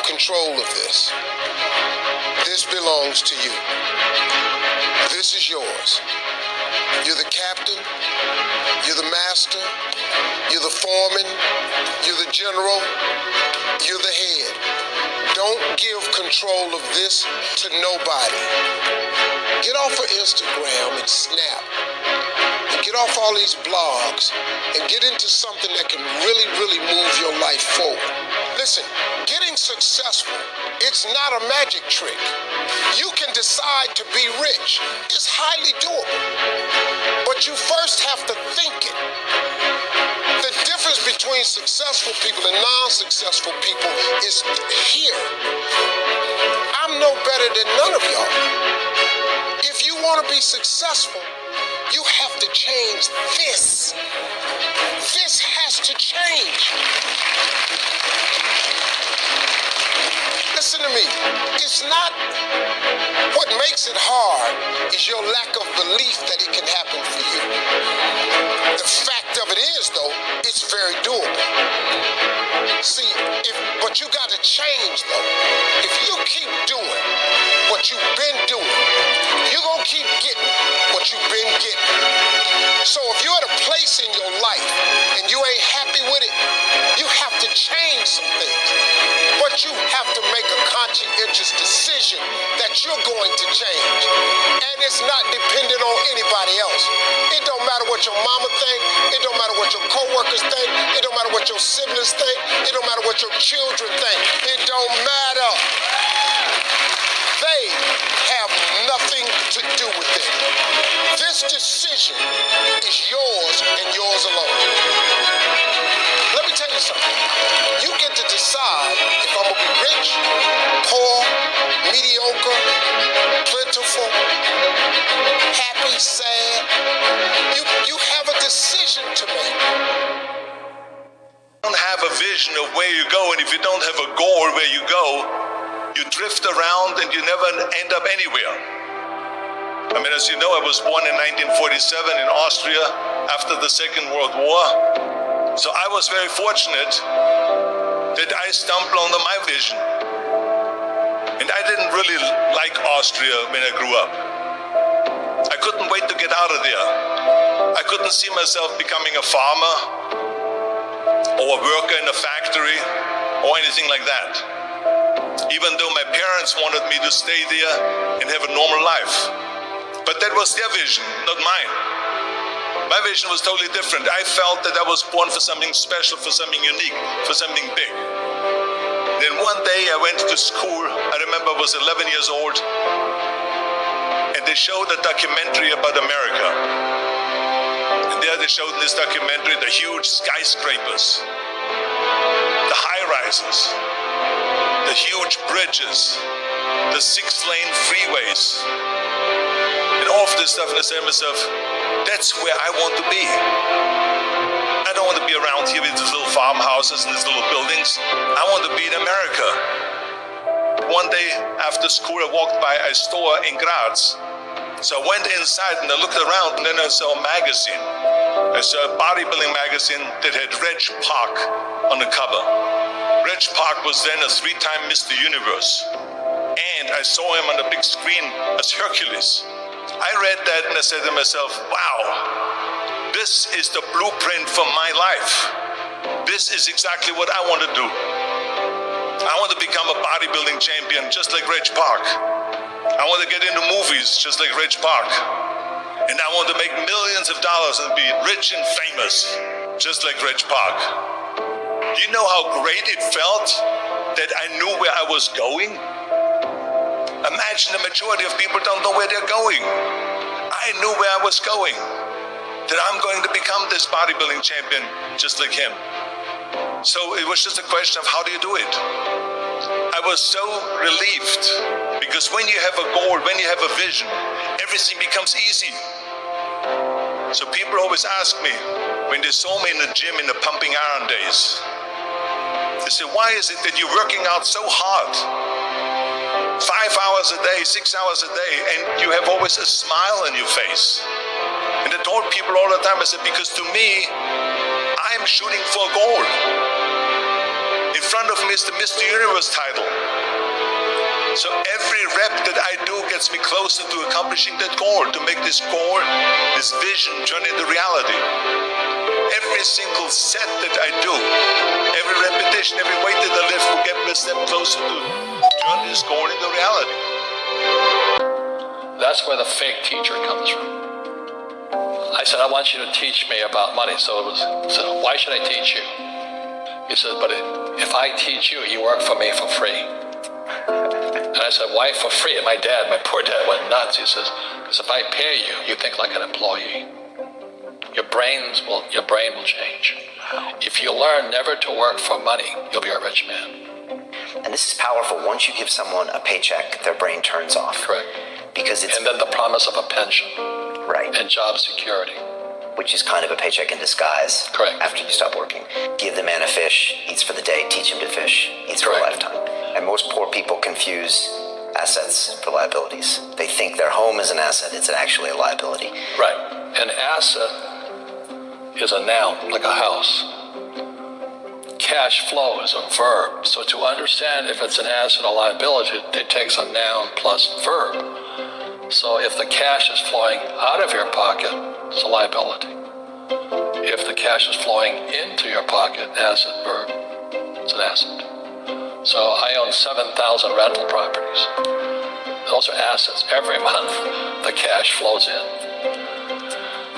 have control of this. This belongs to you. This is yours. You're the captain. You're the master. You're the foreman. You're the general. You're the head. Don't give control of this to nobody. Get off of Instagram and Snap. And get off all these blogs and get into something that can really, really move your life forward. Listen, getting successful, it's not a magic trick. You can decide to be rich. It's highly doable. But you first have to think it. The difference between successful people and non-successful people is here. I'm no better than none of y'all. If you want to be successful, you have to change this. This has to change. Listen to me. It's not what makes it hard is your lack of belief that it can happen for you. The fact of it is, though, it's very doable. See, but you got to change, though. If you keep doing what you've been doing, you're going to keep getting what you've been getting. So if you're at a place in your life and you ain't happy with it, you have to change some things. But you have to make a conscientious decision that you're going to change. And it's not dependent on anybody else. It don't matter what your mama think. It don't matter what your coworkers think. It don't matter what your siblings think. It don't matter what your children think. It don't matter. They have nothing to do with it. This decision is yours and yours alone. Let me tell you something. You get to decide if I'm going to be rich, poor, mediocre, plentiful, happy, sad. You have a decision to make. You don't have a vision of where you go, and if you don't have a goal where you go, you drift around and you never end up anywhere. I mean, as you know, I was born in 1947 in Austria after the Second World War. So I was very fortunate that I stumbled on my vision. And I didn't really like Austria when I grew up. I couldn't wait to get out of there. I couldn't see myself becoming a farmer or a worker in a factory or anything like that. Even though my parents wanted me to stay there and have a normal life. But that was their vision, not mine. My vision was totally different. I felt that I was born for something special, for something unique, for something big. Then one day I went to school. I remember I was 11 years old. And they showed a documentary about America. And there they showed in this documentary the huge skyscrapers, the high-rises, the huge bridges, the 6-lane freeways, and all of this stuff. And I said to myself, that's where I want to be. I don't want to be around here with these little farmhouses and these little buildings. I want to be in America. One day after school, I walked by a store in Graz. So I went inside and I looked around, and then I saw a magazine. I saw a bodybuilding magazine that had Reg Park on the cover. Reg Park was then a 3-time Mr. Universe. And I saw him on the big screen as Hercules. I read that and I said to myself, wow, this is the blueprint for my life. This is exactly what I want to do. I want to become a bodybuilding champion just like Reg Park. I want to get into movies just like Reg Park. And I want to make millions of dollars and be rich and famous just like Reg Park. Do you know how great it felt that I knew where I was going? Imagine the majority of people don't know where they're going. I knew where I was going. That I'm going to become this bodybuilding champion just like him. So it was just a question of how do you do it? I was so relieved because when you have a goal, when you have a vision, everything becomes easy. So people always ask me, when they saw me in the gym in the pumping iron days, they say, why is it that you're working out so hard? 5 hours a day, 6 hours a day, and you have always a smile on your face. And I told people all the time, I said, because to me, I'm shooting for a goal. In front of me is the Mr. Universe title. So every rep that I do gets me closer to accomplishing that goal, to make this goal, this vision turn into reality. Every single set that I do, every repetition, every weight that I lift will get me a step closer to turn this goal into reality. That's where the fake teacher comes from. I said, I want you to teach me about money. So why should I teach you? He said, but if I teach you, you work for me for free. And I said, why for free? And my poor dad went nuts. He says, because if I pay you, you think like an employee. Your brain will change. If you learn never to work for money, you'll be a rich man. And this is powerful. Once you give someone a paycheck, their brain turns off. Correct. Because it's... And then the promise of a pension. Right. And job security. Which is kind of a paycheck in disguise. Correct. After you stop working. Give the man a fish, eats for the day, teach him to fish, eats for a lifetime. And most poor people confuse assets for liabilities. They think their home is an asset. It's actually a liability. Right. An asset is a noun, like a house. Cash flow is a verb. So to understand if it's an asset or liability, it takes a noun plus verb. So if the cash is flowing out of your pocket, it's a liability. If the cash is flowing into your pocket, asset, verb, it's an asset. So I own 7,000 rental properties. Those are assets. Every month, the cash flows in.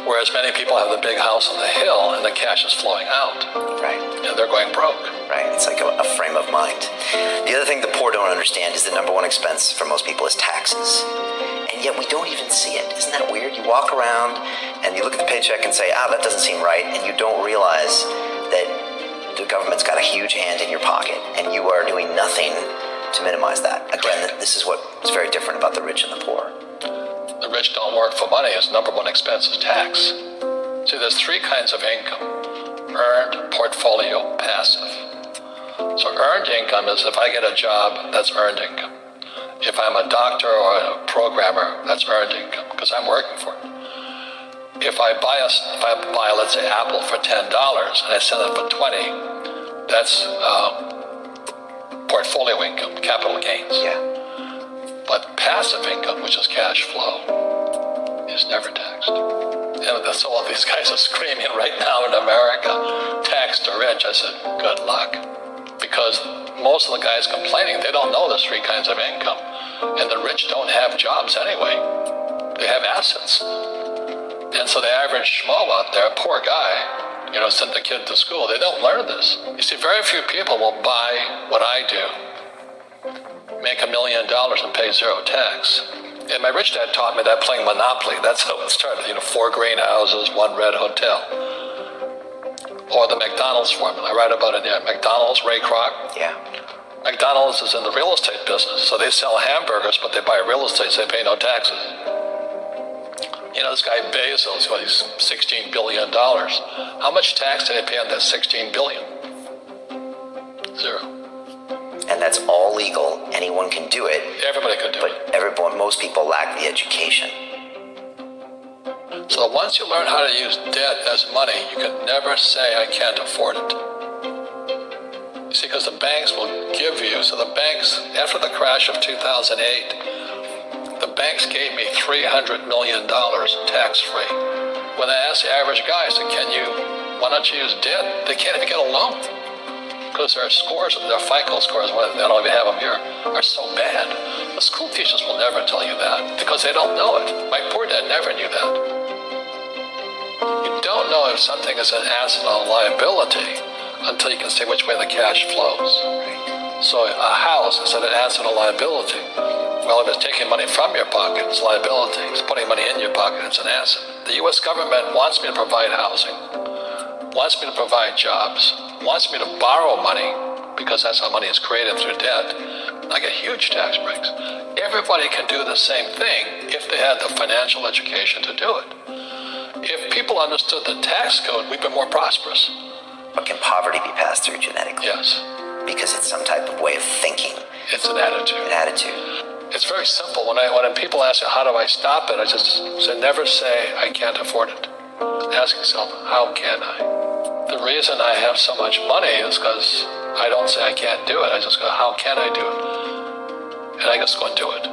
Whereas many people have the big house on the hill and the cash is flowing out. Right. And they're going broke. Right. It's like a frame of mind. The other thing the poor don't understand is the number one expense for most people is taxes. And yet we don't even see it. Isn't that weird? You walk around and you look at the paycheck and say, that doesn't seem right. And you don't realize that the government's got a huge hand in your pocket and you are doing nothing to minimize that. Again, this is what's very different about the rich and the poor. The rich don't work for money. His number one expense is tax. See, there's three kinds of income: earned, portfolio, passive. So earned income is if I get a job, that's earned income. If I'm a doctor or a programmer, that's earned income because I'm working for it. If I buy, let's say, Apple for $10 and I sell it for $20, that's portfolio income, capital gains. Yeah. But passive income, which is cash flow, is never taxed. And so all these guys are screaming right now in America, tax the rich. I said, good luck. Because most of the guys complaining, they don't know there's three kinds of income. And the rich don't have jobs anyway. They have assets. And so the average schmo out there, poor guy, sent the kid to school. They don't learn this. You see, very few people will buy what I do, make $1 million and pay zero tax. And my rich dad taught me that playing Monopoly. That's how it started. 4 greenhouses, 1 red hotel. Or the McDonald's formula. I write about it there. McDonald's, Ray Kroc. Yeah. McDonald's is in the real estate business. So they sell hamburgers, but they buy real estate, so they pay no taxes. This guy Bezos, he's $16 billion. How much tax did they pay on that $16 billion? Zero. And that's all legal. Anyone can do it. Everybody can do it. But most people lack the education. So once you learn how to use debt as money, you can never say, I can't afford it. You see, because the banks will give you, so the banks, after the crash of 2008, the banks gave me $300 million tax-free. When I asked the average guy, I said, why don't you use debt? They can't even get a loan. Because their scores, their FICO scores, they don't even have them here, are so bad. The school teachers will never tell you that because they don't know it. My poor dad never knew that. You don't know if something is an asset or a liability until you can see which way the cash flows. So a house is an asset or liability. Well, if it's taking money from your pocket, it's liability. If it's putting money in your pocket, it's an asset. The U.S. government wants me to provide housing, wants me to provide jobs, wants me to borrow money because that's how money is created through debt. I get huge tax breaks. Everybody can do the same thing if they had the financial education to do it. If people understood the tax code, we'd be more prosperous. But can poverty be passed through genetically? Yes. Because it's some type of way of thinking. It's an attitude. An attitude. It's very simple. When people ask me, how do I stop it? I just say, never say, I can't afford it. Ask yourself, how can I? The reason I have so much money is because I don't say I can't do it. I just go, how can I do it? And I just go and do it.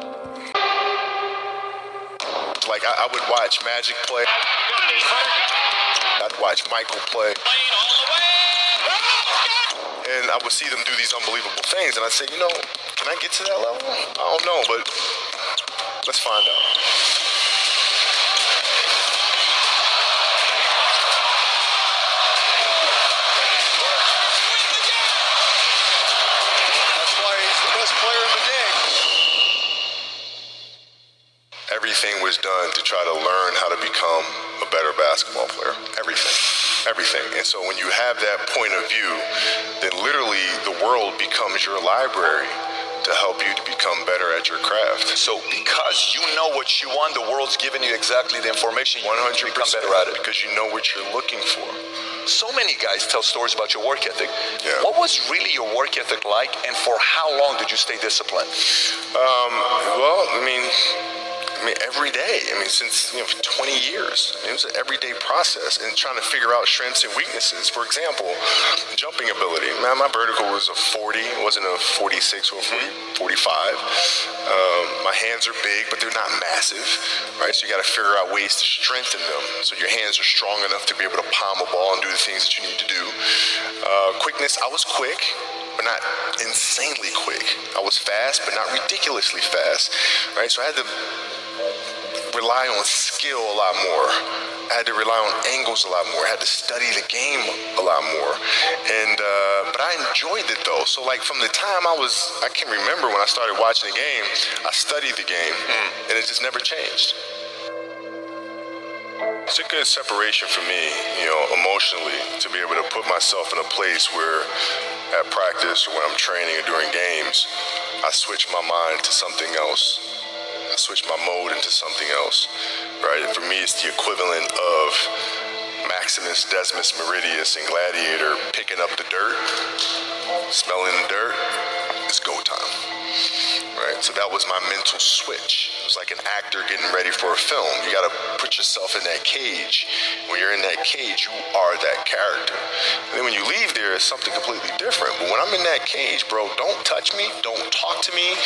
Like I would watch Magic play. I'd watch Michael play. And I would see them do these unbelievable things. And I'd say, can I get to that level? I don't know, but let's find out. That's why he's the best player in the game. Everything was done to try to learn how to become a better basketball player. Everything. And so when you have that point of view, then literally the world becomes your library to help you to become better at your craft. So because you know what you want, the world's giving you exactly the information. 100%. You become better at it. Because you know what you're looking for. So many guys tell stories about your work ethic. Yeah. What was really your work ethic like, and for how long did you stay disciplined? Every day. Since 20 years. It was an everyday process and trying to figure out strengths and weaknesses. For example, jumping ability. My vertical was a 40. It wasn't a 46 or a 45. My hands are big, but they're not massive, right? So you got to figure out ways to strengthen them so your hands are strong enough to be able to palm a ball and do the things that you need to do. Quickness, I was quick, but not insanely quick. I was fast, but not ridiculously fast, right? So I had to rely on skill a lot more. I had to rely on angles a lot more. I had to study the game a lot more. And but I enjoyed it though. So like from the time I can remember when I started watching the game, I studied the game and it just never changed. It's a good separation for me, emotionally, to be able to put myself in a place where at practice or when I'm training or during games, I switch my mind to something else. I switch my mode into something else, right? For me, it's the equivalent of Maximus, Decimus, Meridius, and Gladiator picking up the dirt, smelling the dirt. It's go time, right? So that was my mental switch. It was like an actor getting ready for a film. You got to put yourself in that cage. When you're in that cage, you are that character. And then when you leave there, it's something completely different. But when I'm in that cage, bro, don't touch me, don't talk to me.